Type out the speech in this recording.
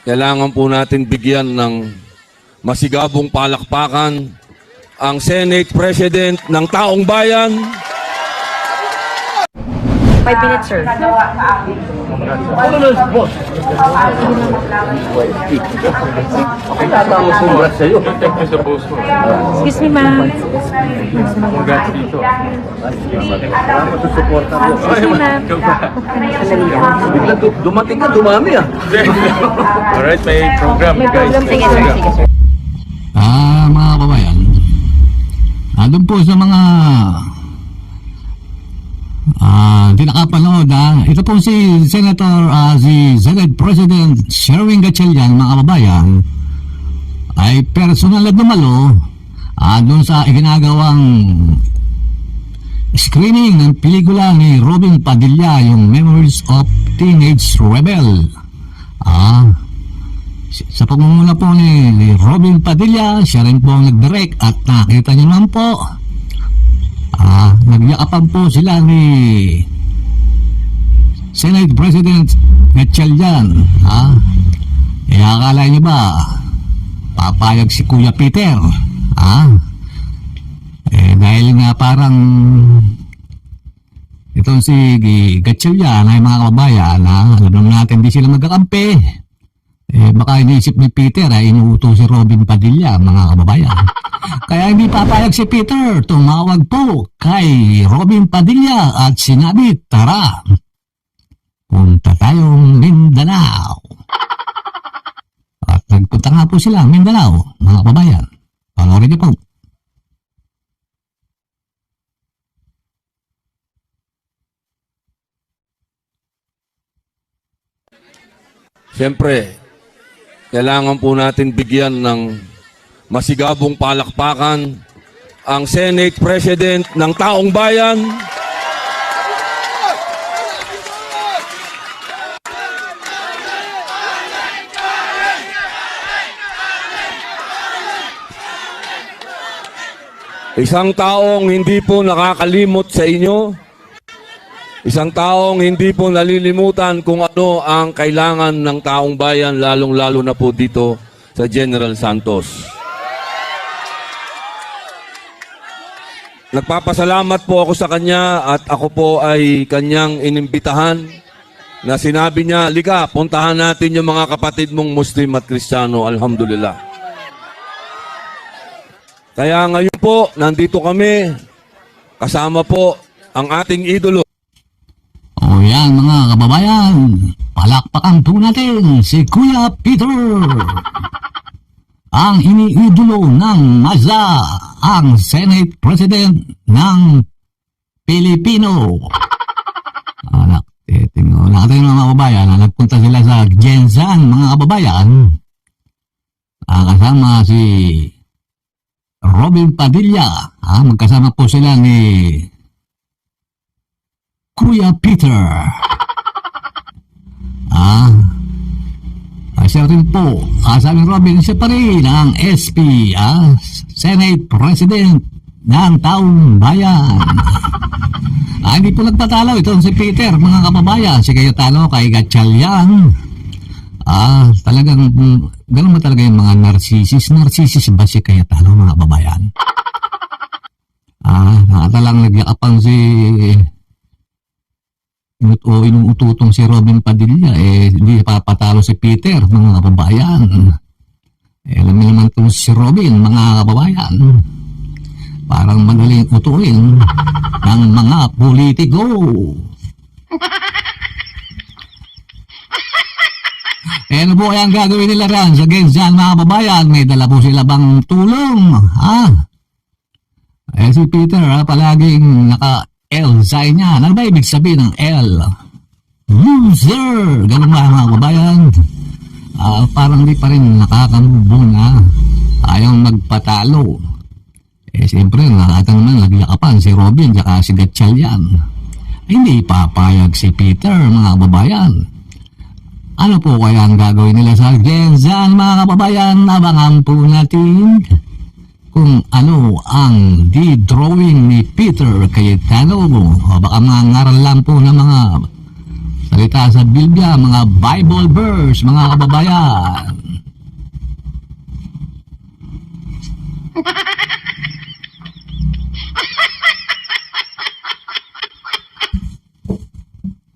kailangan po natin bigyan ng masigabong palakpakan ang Senate President ng Taong Bayan. 5 minutes, sir. Excuse me, ma'am. Excuse me, ma'am. Dumating ka, dumami ah. Alright, may program, May guys. program. Sige, sir. Sige, sir. Mga kababayan, doon po sa mga hindi nakapanood, ito po si Senator, si Senate President Sherwin Gatchalian, mga kababayan, ay personal na dumalo doon sa iginagawang screening ng pelikula ni Robin Padilla, yung Memories of Teenage Rebel. Sa pangunguna po ni Robin Padilla, siya rin po ang nag-direct at nakita niyo naman po, nagyakapan po sila ni Senate President Gatchalian. Akala niyo ba papayag si Kuya Peter? Dahil nga parang itong si Gatchalian ay mga kababayan, alam naman natin di sila magkakampi. Baka iniisip ni Peter ay inuuto si Robin Padilla, mga kababayan. Kaya hindi papayag si Peter, tumawag po kay Robin Padilla at sinabi, tara, punta tayong Mindanao. At nagpunta nga po sila Mindanao, mga kababayan. Panoorin niyo po. Siyempre, kailangan po natin bigyan ng masigabong palakpakan ang Senate President ng Taong Bayan. Isang taong hindi po nakakalimot sa inyo. Isang taong hindi po nalilimutan kung ano ang kailangan ng taong bayan, lalong-lalo na po dito sa General Santos. Nagpapasalamat po ako sa kanya at ako po ay kanyang inimbitahan na sinabi niya, "Lika, puntahan natin yung mga kapatid mong Muslim at Kristiyano." Alhamdulillah. Kaya ngayon po, nandito kami, kasama po ang ating idolo. O yan mga kababayan, palakpakan po natin si Kuya Peter, ang iniidolo ng Mazda, ang Senate President ng Pilipino. Tingnan natin mga kababayan, nagpunta sila sa Gensan, mga kababayan. Kasama si Robin Padilla, magkasama po sila ni Kuya Peter. Siya rin po, sabi Robin, siya pa rin ang SP, Senate President ng Taong Bayan. Hindi po nagpatalo itong si Peter, mga kababayan. Si kayo talo kay Gatchalian. Talagang, gano'n ba talaga yung mga narcissist? Narcissist ba si kayo talo, mga kababayan? Nakatalang nagyakapan si inuututong si Robin Padilla, hindi papatalo si Peter, mga kababayan. Alam niyo naman itong si Robin, mga kababayan, parang madaling utuin ng mga politiko. Ano po kaya ang gagawin nila rin sa Gensan, mga kababayan? May dala po sila bang tulong? Si Peter, palaging naka-L sign niya. Ano ba ibig sabihin ng L? Loser! Ganun ba, mga kababayan? Parang di pa rin nakakamubong na ayaw magpatalo. Siyempre, nakatang naman nagyakapan si Robin at si Gatchalian. Hindi papayag si Peter, mga kababayan. Ano po kaya ang gagawin nila sa Gensan, mga kababayan? Abangan po natin kung ano ang di-drawing ni Peter Cayetano. Baka mga ngaral lang po ng mga sa Salita sa Biblia, mga Bible verse, mga kababayan.